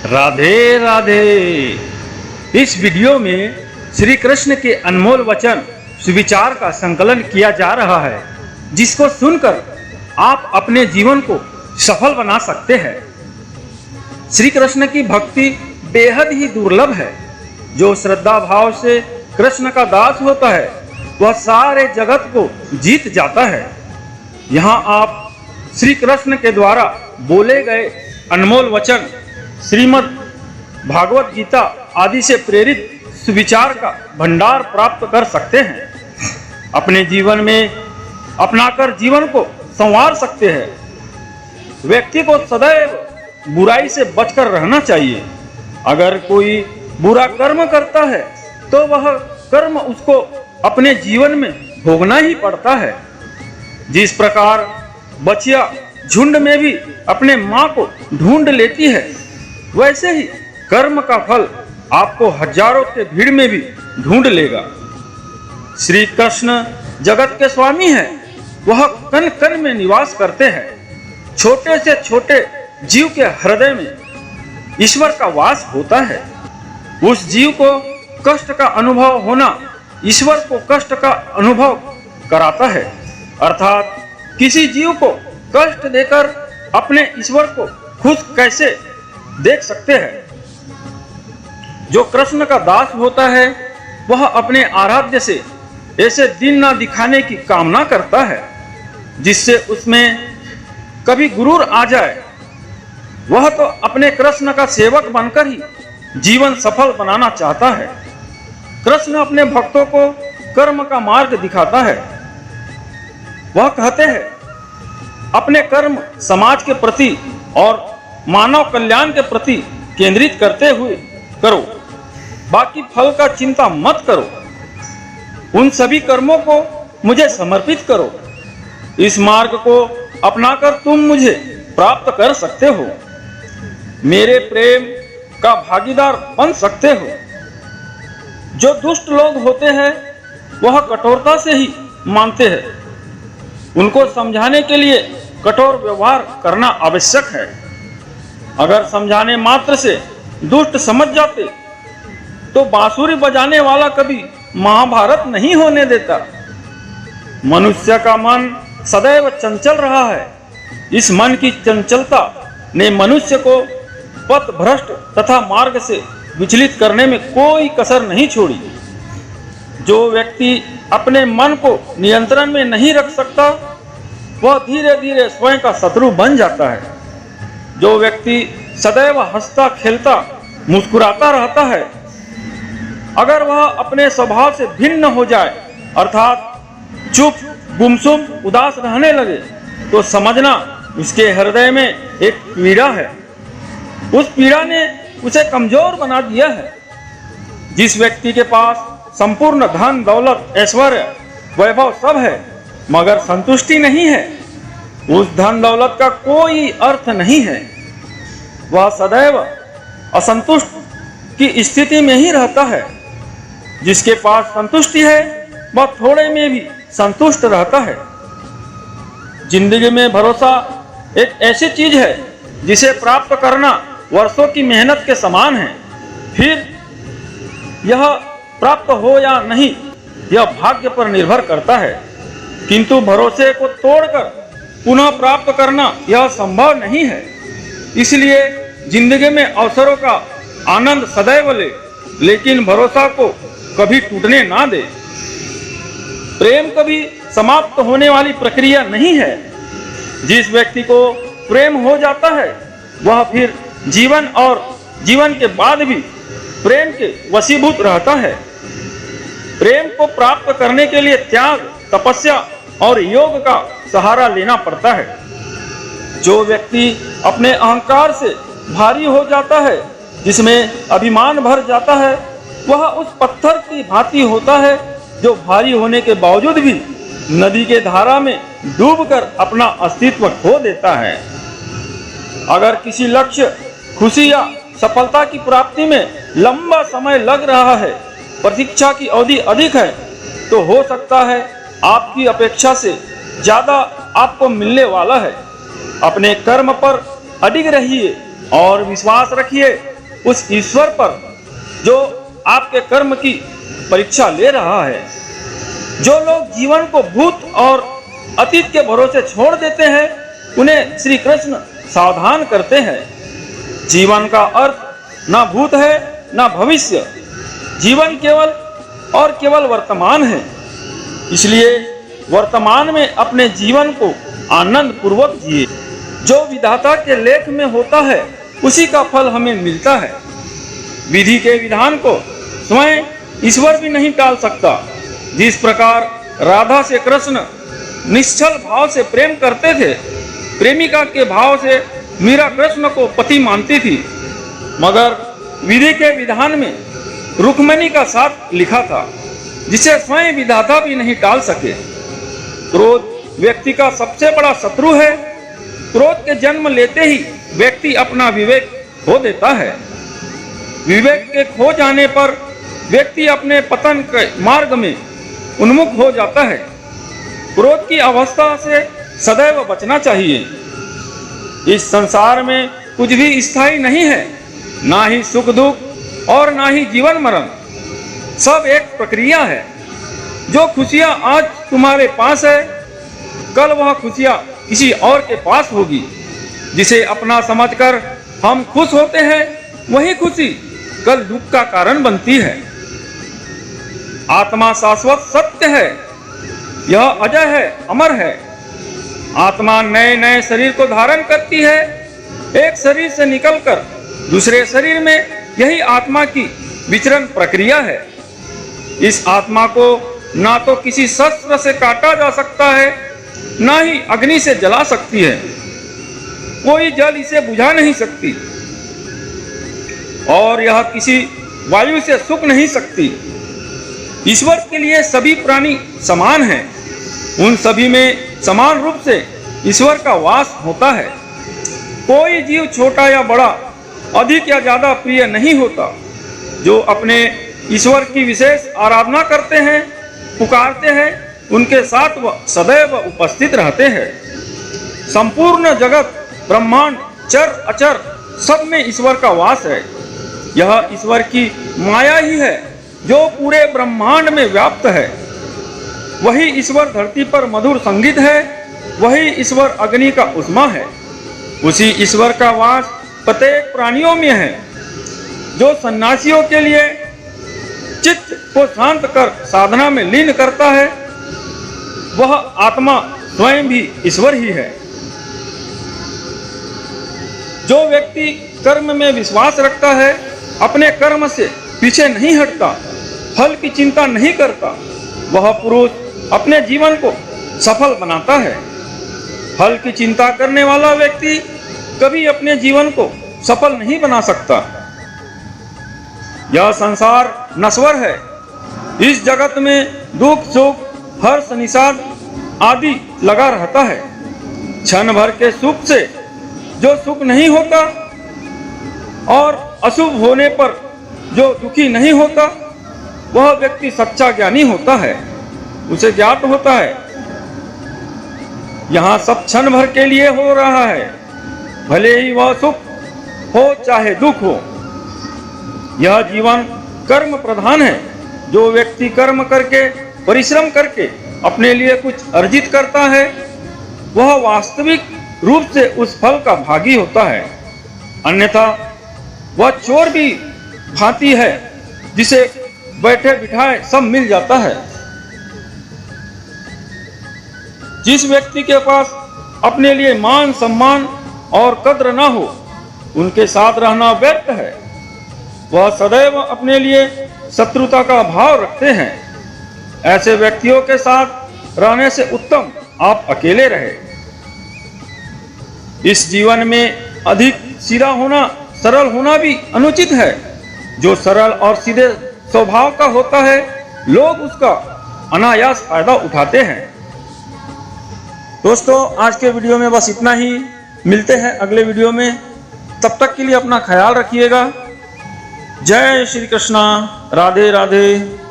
राधे राधे। इस वीडियो में श्री कृष्ण के अनमोल वचन सुविचार का संकलन किया जा रहा है, जिसको सुनकर आप अपने जीवन को सफल बना सकते हैं। श्री कृष्ण की भक्ति बेहद ही दुर्लभ है। जो श्रद्धा भाव से कृष्ण का दास होता है वह सारे जगत को जीत जाता है। यहाँ आप श्री कृष्ण के द्वारा बोले गए अनमोल वचन श्रीमद् भागवत गीता आदि से प्रेरित सुविचार का भंडार प्राप्त कर सकते हैं। अपने जीवन में अपनाकर जीवन को संवार सकते हैं। व्यक्ति को सदैव बुराई से बचकर रहना चाहिए। अगर कोई बुरा कर्म करता है तो वह कर्म उसको अपने जीवन में भोगना ही पड़ता है। जिस प्रकार बछिया झुंड में भी अपने मां को ढूंढ लेती है, वैसे ही कर्म का फल आपको हजारों के भीड़ में भी ढूंढ लेगा। श्री कृष्ण जगत के स्वामी हैं। वह कण कण में निवास करते हैं। छोटे से छोटे जीव के हृदय में ईश्वर का वास होता है। उस जीव को कष्ट का अनुभव होना ईश्वर को कष्ट का अनुभव कराता है। अर्थात किसी जीव को कष्ट देकर अपने ईश्वर को खुश कैसे देख सकते हैं। जो कृष्ण का दास होता है वह अपने आराध्य से ऐसे दिन ना दिखाने की कामना करता है जिससे उसमें कभी गुरूर आ जाए। वह तो अपने कृष्ण का सेवक बनकर ही जीवन सफल बनाना चाहता है। कृष्ण अपने भक्तों को कर्म का मार्ग दिखाता है। वह कहते हैं, अपने कर्म समाज के प्रति और मानव कल्याण के प्रति केंद्रित करते हुए करो। बाकी फल का चिंता मत करो। उन सभी कर्मों को मुझे समर्पित करो। इस मार्ग को अपनाकर तुम मुझे प्राप्त कर सकते हो। मेरे प्रेम का भागीदार बन सकते हो। जो दुष्ट लोग होते हैं वह कठोरता से ही मानते हैं। उनको समझाने के लिए कठोर व्यवहार करना आवश्यक है। अगर समझाने मात्र से दुष्ट समझ जाते तो बांसुरी बजाने वाला कभी महाभारत नहीं होने देता। मनुष्य का मन सदैव चंचल रहा है। इस मन की चंचलता ने मनुष्य को पथ भ्रष्ट तथा मार्ग से विचलित करने में कोई कसर नहीं छोड़ी। जो व्यक्ति अपने मन को नियंत्रण में नहीं रख सकता वह धीरे धीरे स्वयं का शत्रु बन जाता है। जो व्यक्ति सदैव हंसता खेलता मुस्कुराता रहता है, अगर वह अपने स्वभाव से भिन्न हो जाए अर्थात चुप गुमसुम उदास रहने लगे तो समझना उसके हृदय में एक पीड़ा है। उस पीड़ा ने उसे कमजोर बना दिया है। जिस व्यक्ति के पास संपूर्ण धन दौलत ऐश्वर्य वैभव सब है मगर संतुष्टि नहीं है, उस धन दौलत का कोई अर्थ नहीं है। वह सदैव असंतुष्ट की स्थिति में ही रहता है। जिसके पास संतुष्टि है वह थोड़े में भी संतुष्ट रहता है। जिंदगी में भरोसा एक ऐसी चीज है जिसे प्राप्त करना वर्षों की मेहनत के समान है। फिर यह प्राप्त हो या नहीं यह भाग्य पर निर्भर करता है, किंतु भरोसे को तोड़कर पुनः प्राप्त करना यह संभव नहीं है। इसलिए जिंदगी में अवसरों का आनंद सदैव ले, लेकिन भरोसा को कभी टूटने ना दे। प्रेम कभी समाप्त होने वाली प्रक्रिया नहीं है। जिस व्यक्ति को प्रेम हो जाता है वह फिर जीवन और जीवन के बाद भी प्रेम के वशीभूत रहता है। प्रेम को प्राप्त करने के लिए त्याग तपस्या और योग का सहारा लेना पड़ता है। जो व्यक्ति अपने अहंकार से भारी हो जाता है, जिसमें अभिमान भर जाता है, वह उस पत्थर की भांति होता है जो भारी होने के बावजूद भी नदी के धारा में डूबकर अपना अस्तित्व खो देता है। अगर किसी लक्ष्य खुशी या सफलता की प्राप्ति में लंबा समय लग रहा है, प्रतीक्षा की अवधि अधिक है, तो हो सकता है आपकी अपेक्षा से ज्यादा आपको मिलने वाला है। अपने कर्म पर अडिग रहिए और विश्वास रखिए उस ईश्वर पर जो आपके कर्म की परीक्षा ले रहा है। जो लोग जीवन को भूत और अतीत के भरोसे छोड़ देते हैं, उन्हें श्री कृष्ण सावधान करते हैं। जीवन का अर्थ ना भूत है ना भविष्य, जीवन केवल और केवल वर्तमान है। इसलिए वर्तमान में अपने जीवन को आनंद पूर्वक जिए। जो विधाता के लेख में होता है उसी का फल हमें मिलता है। विधि के विधान को स्वयं ईश्वर भी नहीं टाल सकता। जिस प्रकार राधा से कृष्ण निश्चल भाव से प्रेम करते थे, प्रेमिका के भाव से मीरा कृष्ण को पति मानती थी, मगर विधि के विधान में रुक्मिणी का साथ लिखा था, जिसे स्वयं विधाता भी नहीं टाल सके। क्रोध व्यक्ति का सबसे बड़ा शत्रु है। क्रोध के जन्म लेते ही व्यक्ति अपना विवेक खो देता है। विवेक के खो जाने पर व्यक्ति अपने पतन के मार्ग में उन्मुख हो जाता है। क्रोध की अवस्था से सदैव बचना चाहिए। इस संसार में कुछ भी स्थायी नहीं है, ना ही सुख दुख और ना ही जीवन मरण। सब एक प्रक्रिया है। जो खुशियां आज तुम्हारे पास है, कल वह खुशियां किसी और के पास होगी। जिसे अपना समझकर हम खुश होते हैं, वही खुशी कल दुख का कारण बनती है। आत्मा शाश्वत सत्य है, यह अजय है, अमर है। आत्मा नए नए शरीर को धारण करती है। एक शरीर से निकलकर दूसरे शरीर में, यही आत्मा की विचरण प्रक्रिया है। इस आत्मा को ना तो किसी शस्त्र से काटा जा सकता है, ना ही अग्नि से जला सकती है। कोई जल इसे बुझा नहीं सकती और यह किसी वायु से सूख नहीं सकती। ईश्वर के लिए सभी प्राणी समान हैं। उन सभी में समान रूप से ईश्वर का वास होता है। कोई जीव छोटा या बड़ा, अधिक या ज्यादा प्रिय नहीं होता। जो अपने ईश्वर की विशेष आराधना करते हैं, पुकारते हैं, उनके साथ वह सदैव उपस्थित रहते हैं। संपूर्ण जगत, ब्रह्मांड, चर अचर, सब में ईश्वर का वास है। यह ईश्वर की माया ही है जो पूरे ब्रह्मांड में व्याप्त है। वही ईश्वर धरती पर मधुर संगीत है, वही ईश्वर अग्नि का उष्मा है। उसी ईश्वर का वास प्रत्येक प्राणियों में है। जो सन्यासियों के लिए चित्त को शांत कर साधना में लीन करता है, वह आत्मा स्वयं भी ईश्वर ही है। जो व्यक्ति कर्म में विश्वास रखता है, अपने कर्म से पीछे नहीं हटता, फल की चिंता नहीं करता, वह पुरुष अपने जीवन को सफल बनाता है। फल की चिंता करने वाला व्यक्ति कभी अपने जीवन को सफल नहीं बना सकता। यह संसार नश्वर है। इस जगत में दुख सुख, हर्ष निषाद आदि लगा रहता है। क्षण भर के सुख से जो सुख नहीं होता और अशुभ होने पर जो दुखी नहीं होता, वह व्यक्ति सच्चा ज्ञानी होता है। उसे ज्ञात होता है यहाँ सब क्षण भर के लिए हो रहा है, भले ही वह सुख हो चाहे दुख हो। यह जीवन कर्म प्रधान है। जो व्यक्ति कर्म करके, परिश्रम करके अपने लिए कुछ अर्जित करता है, वह वास्तविक रूप से उस फल का भागी होता है। अन्यथा वह चोर भी भांति है, जिसे बैठे बिठाए सब मिल जाता है। जिस व्यक्ति के पास अपने लिए मान सम्मान और कद्र न हो, उनके साथ रहना व्यर्थ है। वह सदैव अपने लिए शत्रुता का भाव रखते हैं। ऐसे व्यक्तियों के साथ रहने से उत्तम आप अकेले रहे। इस जीवन में अधिक सीधा होना, सरल होना भी अनुचित है। जो सरल और सीधे स्वभाव का होता है, लोग उसका अनायास फायदा उठाते हैं। दोस्तों, आज के वीडियो में बस इतना ही। मिलते हैं अगले वीडियो में। तब तक के लिए अपना ख्याल रखिएगा। जय श्री कृष्णा। राधे राधे।